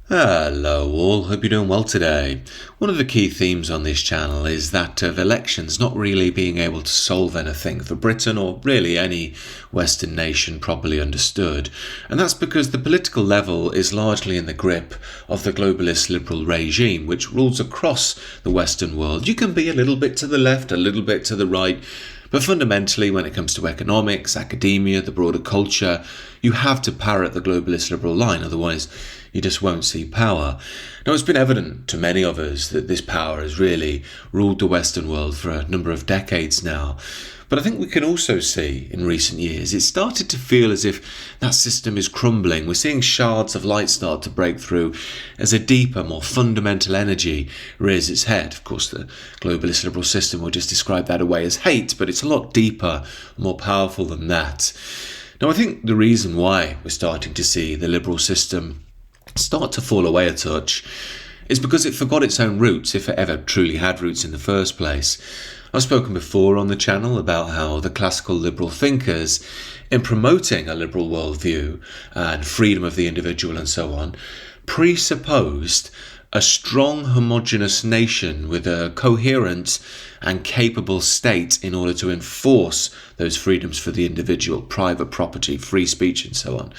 Hello all, hope you're doing well today. One of the key themes on this channel is that of elections not really being able to solve anything for Britain or really any Western nation properly understood. And that's because the political level is largely in the grip of the globalist liberal regime which rules across the Western world. You can be a little bit to the left, a little bit to the right, but fundamentally, when it comes to economics, academia, the broader culture, you have to parrot the globalist liberal line, otherwise you just won't see power. Now, it's been evident to many of us that this power has really ruled the Western world for a number of decades now. But I think we can also see in recent years, it started to feel as if that system is crumbling. We're seeing shards of light start to break through as a deeper, more fundamental energy rears its head. Of course, the globalist liberal system will just describe that away as hate, but it's a lot deeper, more powerful than that. Now, I think the reason why we're starting to see the liberal system start to fall away a touch is because it forgot its own roots, if it ever truly had roots in the first place. I've spoken before on the channel about how the classical liberal thinkers, in promoting a liberal worldview and freedom of the individual and so on, presupposed a strong homogeneous nation with a coherent and capable state in order to enforce those freedoms for the individual, private property, free speech and so on.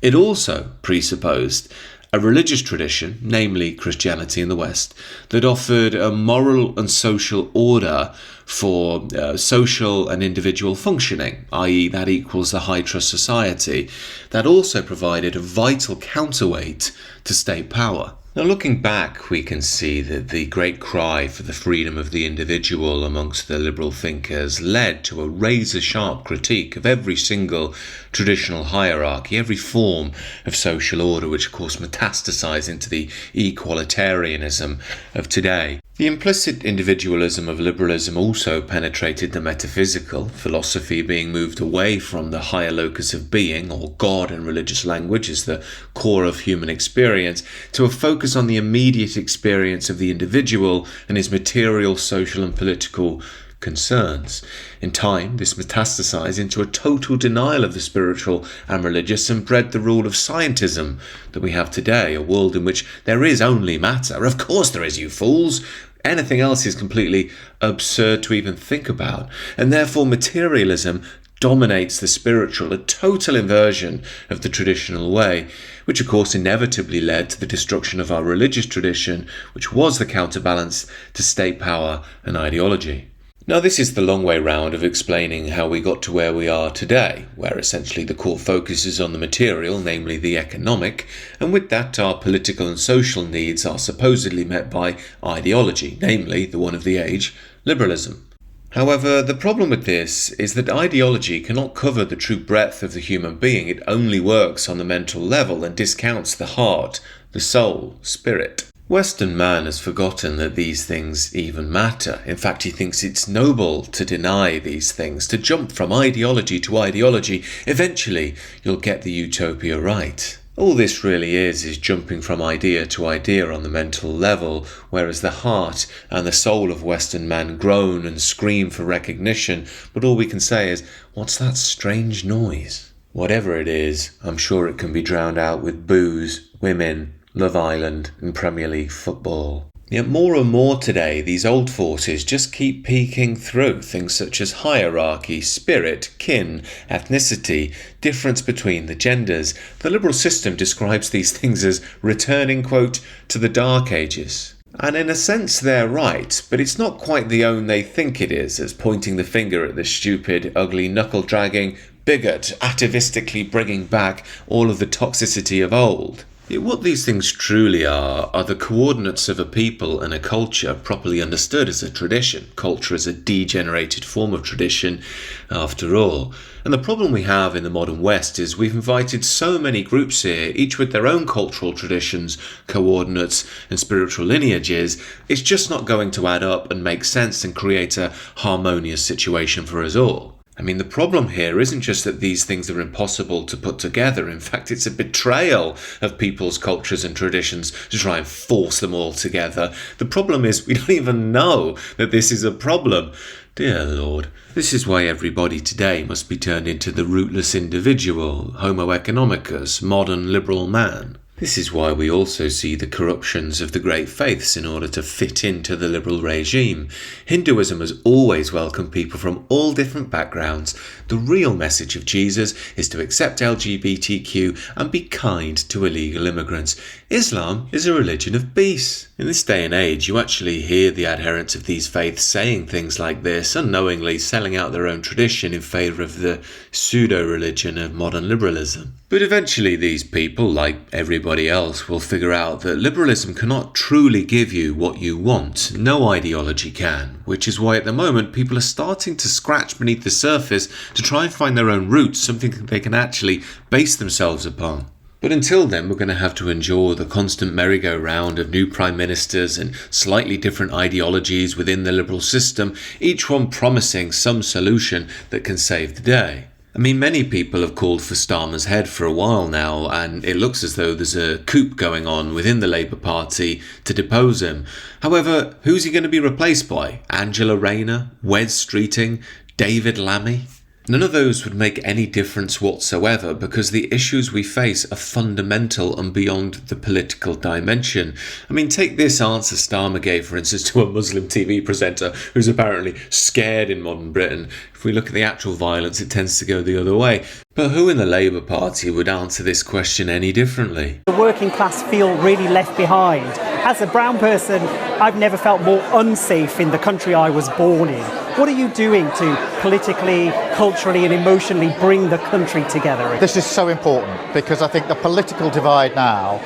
It also presupposed a religious tradition, namely Christianity in the West, that offered a moral and social order for social and individual functioning, i.e. that equals a high trust society, that also provided a vital counterweight to state power. Now, looking back, we can see that the great cry for the freedom of the individual amongst the liberal thinkers led to a razor-sharp critique of every single traditional hierarchy, every form of social order, which of course metastasized into the equalitarianism of today. The implicit individualism of liberalism also penetrated the metaphysical, philosophy being moved away from the higher locus of being, or God in religious language as the core of human experience, to a focus on the immediate experience of the individual and his material, social and political concerns. In time, this metastasized into a total denial of the spiritual and religious and bred the rule of scientism that we have today, a world in which there is only matter. Of course there is, you fools! Anything else is completely absurd to even think about. And therefore materialism dominates the spiritual, a total inversion of the traditional way, which of course inevitably led to the destruction of our religious tradition, which was the counterbalance to state power and ideology. Now, this is the long way round of explaining how we got to where we are today, where essentially the core focus is on the material, namely the economic, and with that our political and social needs are supposedly met by ideology, namely the one of the age, liberalism. However, the problem with this is that ideology cannot cover the true breadth of the human being. It only works on the mental level and discounts the heart, the soul, spirit. Western man has forgotten that these things even matter. In fact, he thinks it's noble to deny these things, to jump from ideology to ideology. Eventually, you'll get the utopia right. All this really is jumping from idea to idea on the mental level, whereas the heart and the soul of Western man groan and scream for recognition, but all we can say is, what's that strange noise? Whatever it is, I'm sure it can be drowned out with booze, women, Love Island and Premier League football. Yet more and more today, these old forces just keep peeking through things such as hierarchy, spirit, kin, ethnicity, difference between the genders. The liberal system describes these things as returning, quote, to the Dark Ages. And in a sense they're right, but it's not quite the own they think it is, as pointing the finger at the stupid, ugly, knuckle-dragging bigot, atavistically bringing back all of the toxicity of old. What these things truly are the coordinates of a people and a culture properly understood as a tradition. Culture is a degenerated form of tradition, after all. And the problem we have in the modern West is we've invited so many groups here, each with their own cultural traditions, coordinates and spiritual lineages. It's just not going to add up and make sense and create a harmonious situation for us all. I mean, the problem here isn't just that these things are impossible to put together. In fact, it's a betrayal of people's cultures and traditions to try and force them all together. The problem is we don't even know that this is a problem. Dear Lord. This is why everybody today must be turned into the rootless individual, Homo economicus, modern liberal man. This is why we also see the corruptions of the great faiths in order to fit into the liberal regime. Hinduism has always welcomed people from all different backgrounds. The real message of Jesus is to accept LGBTQ and be kind to illegal immigrants. Islam is a religion of peace. In this day and age, you actually hear the adherents of these faiths saying things like this, unknowingly selling out their own tradition in favour of the pseudo-religion of modern liberalism. But eventually these people, like everybody else, will figure out that liberalism cannot truly give you what you want. No ideology can, which is why at the moment people are starting to scratch beneath the surface to try and find their own roots, something they can actually base themselves upon. But until then, we're going to have to endure the constant merry-go-round of new prime ministers and slightly different ideologies within the liberal system, each one promising some solution that can save the day. I mean, many people have called for Starmer's head for a while now, and it looks as though there's a coup going on within the Labour Party to depose him. However, who's he going to be replaced by? Angela Rayner? Wes Streeting? David Lammy? None of those would make any difference whatsoever because the issues we face are fundamental and beyond the political dimension. I mean, take this answer Starmer gave, for instance, to a Muslim TV presenter who's apparently scared in modern Britain. If we look at the actual violence, it tends to go the other way. But who in the Labour Party would answer this question any differently? The working class feel really left behind. As a brown person, I've never felt more unsafe in the country I was born in. What are you doing to politically, culturally and emotionally bring the country together? This is so important because I think the political divide now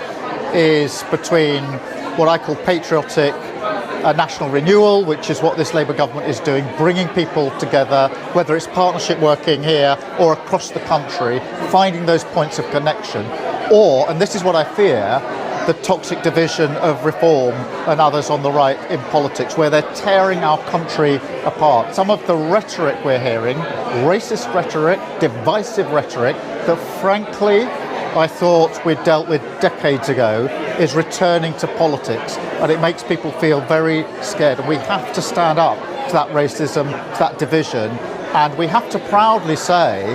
is between what I call patriotic national renewal, which is what this Labour government is doing, bringing people together, whether it's partnership working here or across the country, finding those points of connection, or, and this is what I fear, the toxic division of Reform and others on the right in politics, where they're tearing our country apart. Some of the rhetoric we're hearing, racist rhetoric, divisive rhetoric, that frankly I thought we'd dealt with decades ago, is returning to politics, and it makes people feel very scared. And we have to stand up to that racism, to that division, and we have to proudly say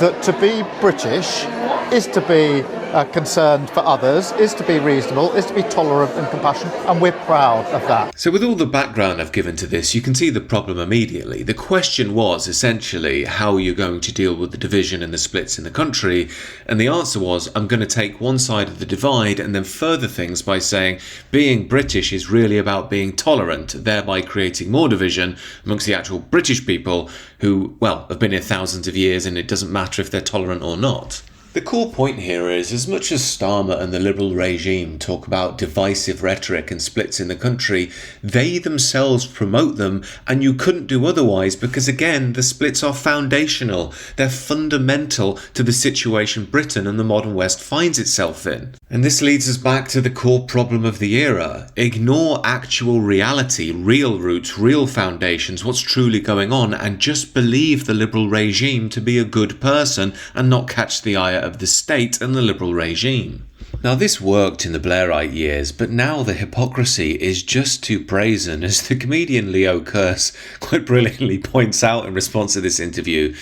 that to be British is to be concerned for others, is to be reasonable, is to be tolerant and compassionate, and we're proud of that. So with all the background I've given to this, you can see the problem immediately. The question was essentially how you're going to deal with the division and the splits in the country, and the answer was, I'm going to take one side of the divide and then further things by saying being British is really about being tolerant, thereby creating more division amongst the actual British people who, well, have been here thousands of years, and it doesn't matter if they're tolerant or not. The core point here is, as much as Starmer and the liberal regime talk about divisive rhetoric and splits in the country, they themselves promote them, and you couldn't do otherwise because, again, the splits are foundational. They're fundamental to the situation Britain and the modern West finds itself in. And this leads us back to the core problem of the era. Ignore actual reality, real roots, real foundations, what's truly going on, and just believe the liberal regime to be a good person and not catch the ire of the state and the liberal regime. Now, this worked in the Blairite years, but now the hypocrisy is just too brazen, as the comedian Leo Kearse quite brilliantly points out in response to this interview.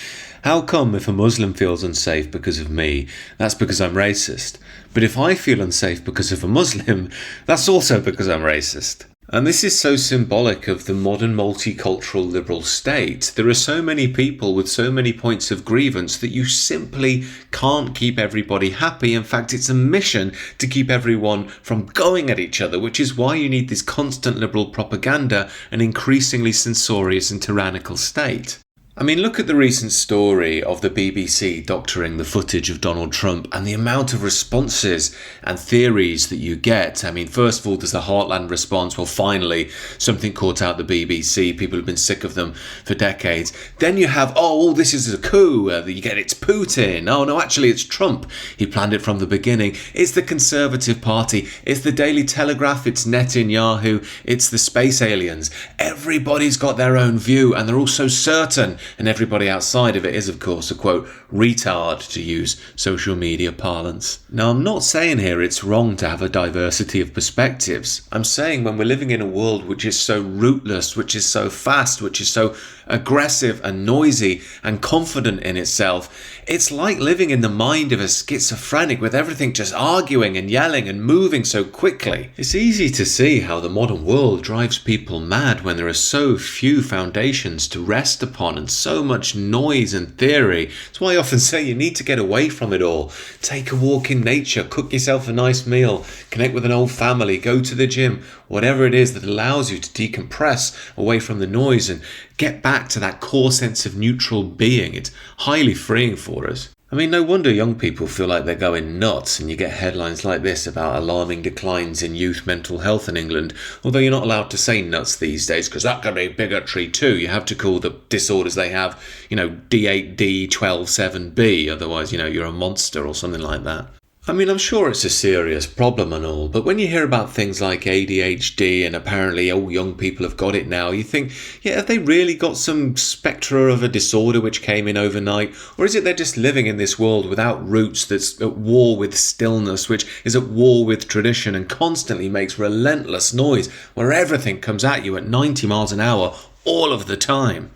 How come if a Muslim feels unsafe because of me, that's because I'm racist? But if I feel unsafe because of a Muslim, that's also because I'm racist. And this is so symbolic of the modern multicultural liberal state. There are so many people with so many points of grievance that you simply can't keep everybody happy. In fact, it's a mission to keep everyone from going at each other, which is why you need this constant liberal propaganda and increasingly censorious and tyrannical state. I mean, look at the recent story of the BBC doctoring the footage of Donald Trump and the amount of responses and theories that you get. I mean, first of all, there's the Heartland response. Well, finally, something caught out the BBC. People have been sick of them for decades. Then you have, this is a coup. You get, it's Putin. Oh, no, actually, it's Trump. He planned it from the beginning. It's the Conservative Party. It's the Daily Telegraph. It's Netanyahu. It's the space aliens. Everybody's got their own view, and they're all so certain and everybody outside of it is, of course, a quote, retard, to use social media parlance. Now, I'm not saying here it's wrong to have a diversity of perspectives. I'm saying when we're living in a world which is so rootless, which is so fast, which is so aggressive and noisy and confident in itself, it's like living in the mind of a schizophrenic with everything just arguing and yelling and moving so quickly. It's easy to see how the modern world drives people mad when there are so few foundations to rest upon and so much noise and theory. That's why I often say you need to get away from it all. Take a walk in nature, cook yourself a nice meal, connect with an old family, go to the gym, whatever it is that allows you to decompress away from the noise and get back to that core sense of neutral being. It's highly freeing for us. I mean, no wonder young people feel like they're going nuts, and you get headlines like this about alarming declines in youth mental health in England, although you're not allowed to say nuts these days, because that could be bigotry too. You have to call the disorders they have, D8D 127B, otherwise, you're a monster or something like that. I mean, I'm sure it's a serious problem and all, but when you hear about things like ADHD and apparently all young people have got it now, you think, have they really got some spectre of a disorder which came in overnight? Or is it they're just living in this world without roots, that's at war with stillness, which is at war with tradition and constantly makes relentless noise where everything comes at you at 90 miles an hour all of the time?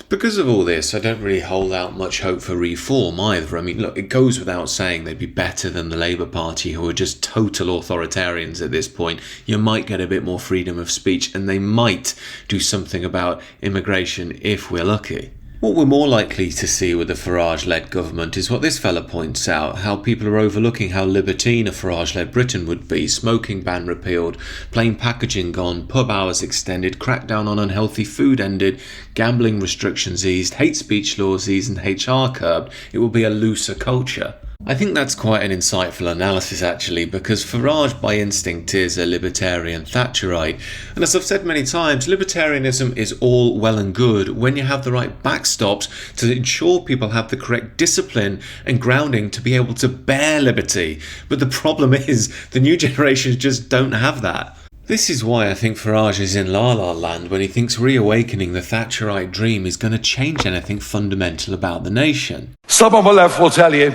Because of all this, I don't really hold out much hope for reform either. I mean, look, it goes without saying they'd be better than the Labour Party, who are just total authoritarians at this point. You might get a bit more freedom of speech, and they might do something about immigration if we're lucky. What we're more likely to see with the Farage-led government is what this fella points out, how people are overlooking how libertine a Farage-led Britain would be. Smoking ban repealed, plain packaging gone, pub hours extended, crackdown on unhealthy food ended, gambling restrictions eased, hate speech laws eased and HR curbed. It will be a looser culture. I think that's quite an insightful analysis actually, because Farage by instinct is a libertarian Thatcherite, and as I've said many times, libertarianism is all well and good when you have the right backstops to ensure people have the correct discipline and grounding to be able to bear liberty. But the problem is the new generations just don't have that. This is why I think Farage is in la-la land when he thinks reawakening the Thatcherite dream is going to change anything fundamental about the nation. Some on the left will tell you,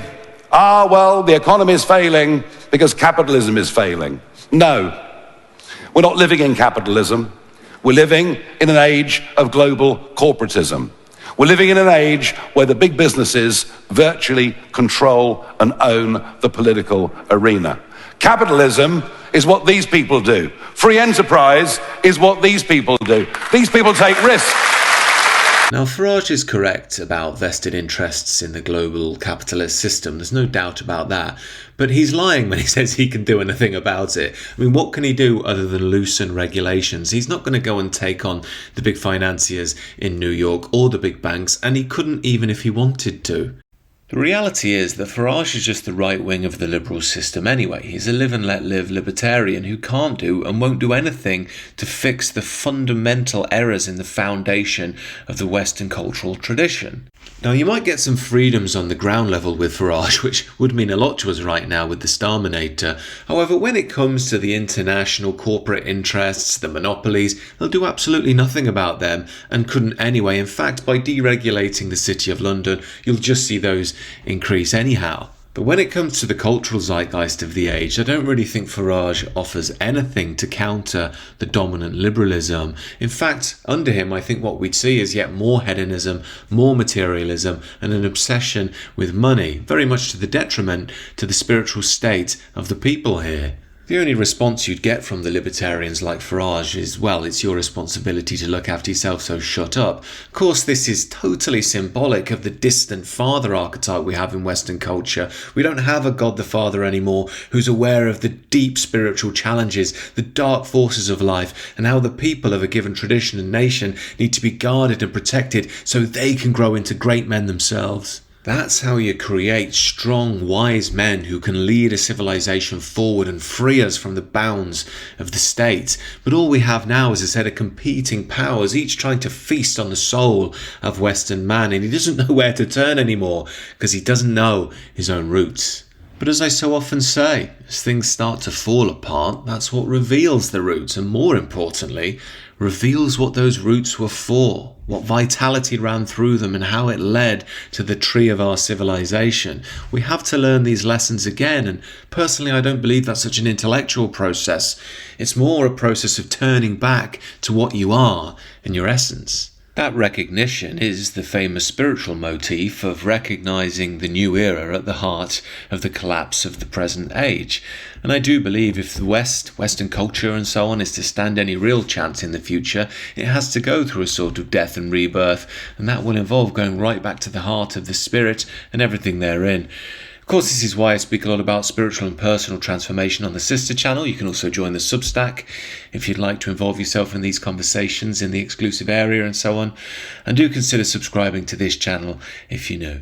the economy is failing because capitalism is failing. No, we're not living in capitalism. We're living in an age of global corporatism. We're living in an age where the big businesses virtually control and own the political arena. Capitalism is what these people do. Free enterprise is what these people do. These people take risks. Now, Farage is correct about vested interests in the global capitalist system. There's no doubt about that. But he's lying when he says he can do anything about it. I mean, what can he do other than loosen regulations? He's not going to go and take on the big financiers in New York or the big banks, and he couldn't even if he wanted to. The reality is that Farage is just the right wing of the liberal system anyway. He's a live and let live libertarian who can't do and won't do anything to fix the fundamental errors in the foundation of the Western cultural tradition. Now, you might get some freedoms on the ground level with Farage, which would mean a lot to us right now with the Starminator. However, when it comes to the international corporate interests, the monopolies, they'll do absolutely nothing about them and couldn't anyway. In fact, by deregulating the City of London, you'll just see those increase anyhow. But when it comes to the cultural zeitgeist of the age, I don't really think Farage offers anything to counter the dominant liberalism. In fact, under him, I think what we'd see is yet more hedonism, more materialism, and an obsession with money, very much to the detriment to the spiritual state of the people here. The only response you'd get from the libertarians like Farage is, well, it's your responsibility to look after yourself, so shut up. Of course, this is totally symbolic of the distant father archetype we have in Western culture. We don't have a God the Father anymore who's aware of the deep spiritual challenges, the dark forces of life, and how the people of a given tradition and nation need to be guarded and protected so they can grow into great men themselves. That's how you create strong, wise men who can lead a civilization forward and free us from the bounds of the state. But all we have now is a set of competing powers, each trying to feast on the soul of Western man, and he doesn't know where to turn anymore because he doesn't know his own roots. But as I so often say, as things start to fall apart, that's what reveals the roots, and more importantly, reveals what those roots were for, what vitality ran through them and how it led to the tree of our civilization. We have to learn these lessons again, and personally I don't believe that's such an intellectual process. It's more a process of turning back to what you are and your essence. That recognition is the famous spiritual motif of recognizing the new era at the heart of the collapse of the present age. And I do believe if the Western culture and so on, is to stand any real chance in the future, it has to go through a sort of death and rebirth, and that will involve going right back to the heart of the spirit and everything therein. Of course, this is why I speak a lot about spiritual and personal transformation on the sister channel. You can also join the Substack if you'd like to involve yourself in these conversations in the exclusive area and so on. And do consider subscribing to this channel if you're new.